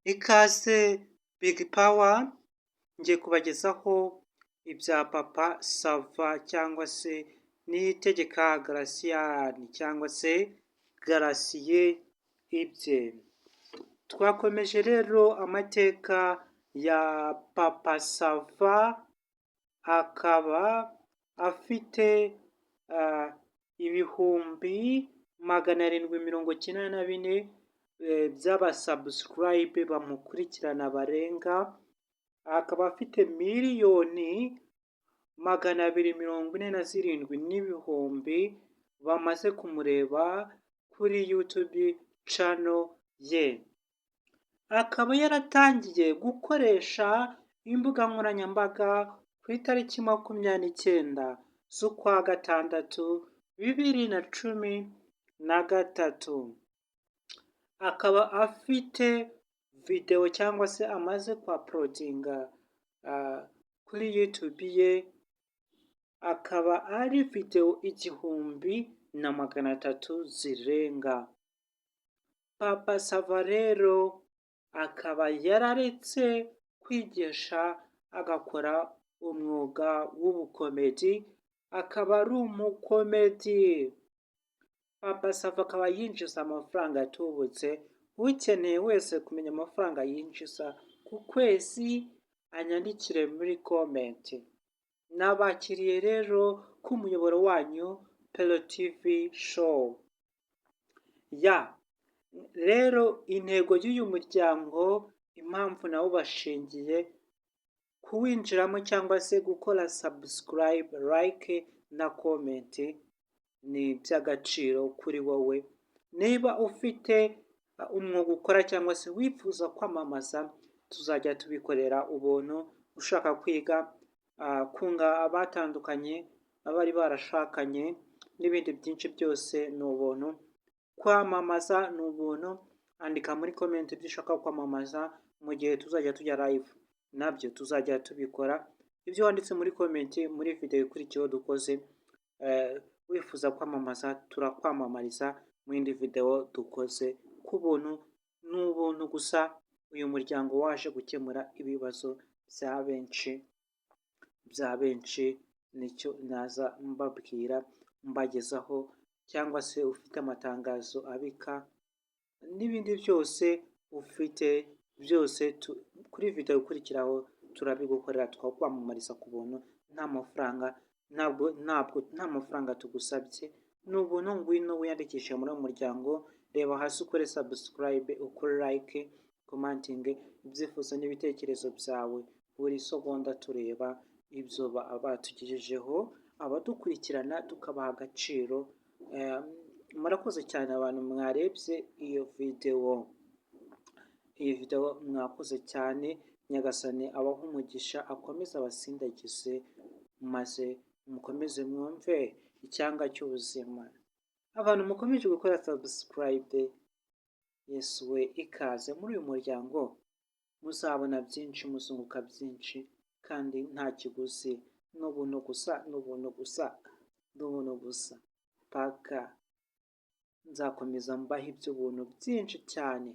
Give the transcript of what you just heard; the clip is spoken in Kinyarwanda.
Ikaze Big Power, ngiye kubagezaho ibya Papa Sava cyangwa se Niyitegeka Gratien cyangwa se Gratien ibye. Twakomeje rero amateka ya Papa Sava, akaba afite ibihumbi 794 by'abasubscribe bamukurikirana barenga, akaba afite miliyoni 247 n'ibihumbi bamaze kumureba kuri YouTube channel ye. Akaba yaratangiye gukoresha imbuga nkoranyambaga ku itariki 29 z'ukwa gatandatu 2013. Akaba afite video cyangwa se amaze uploadinga kuri YouTube ye, akaba ari video 1300 zirenga. Papa Sava rero akaba yararetse kwigisha agakora umwuga w'ubukomedi, akaba ari umukomedi. Papa Sava akaba yinjiza amafaranga atubutse. Ukeneye wese kumenya amafaranga yinjiza ku kwezi anyandikire muri comment. Nabakiriye rero ku muyoboro wanyu Pelo TV show. Rero intego y'uyu muryango, impamvu nawo bashingiye kuwinjiramo cyangwa se gukora subscribe, like na comment, ni iby'agaciro kuri wowe. Niba ufite umwuga ukora cyangwa se wifuza kwamamaza, tuzajya tubikorera ubuntu. Ushaka kwiga, kunga abatandukanye, abari barashakanye n'ibindi byinshi byose ni ubuntu. Kwamamaza ni ubuntu. Andika muri comment ibyo ushaka kwamamaza, mu gihe tuzajya tujya live nabyo tuzajya tubikora. Ibyo wanditse muri comment muri video ikurikiyeho dukoze, wifuza kwamamaza turakwamamariza mu yindi video dukoze ku buntu. Ni ubuntu gusa. Uyu muryango waje gukemura ibibazo bya benshi, nicyo naza mbabwira mbagezaho, cyangwa se ufite amatangazo abika n'ibindi byose ufite byose kuri video ikurikiraho turabigukorera, tukakwamamariza ku buntu, nta mafaranga tugusabye. Ni ubuntu. Ngwino wiyandikishe muri uwo muryango. Reba hasi ukore subscribe, ukore like, commenting ibyifuzo n'ibitekerezo byawe. Buri segonda tureba ibyo batugejejeho, abadukurikirana tukabaha agaciro. Murakoze cyane abantu mwarebye iyo video. Mwakoze cyane. Nyagasani abaha umugisha, akomeze abasindagize, maze mukomeze mwumve icyanga cy'ubuzima. Abantu mukomeje gukora subscribe, Yesu we ikaze muri uyu muryango. Muzabona byinshi, muzunguka byinshi, kandi nta kiguzi. N'ubuntu gusa. Paka nzakomeza mbaha iby'ubuntu byinshi cyane.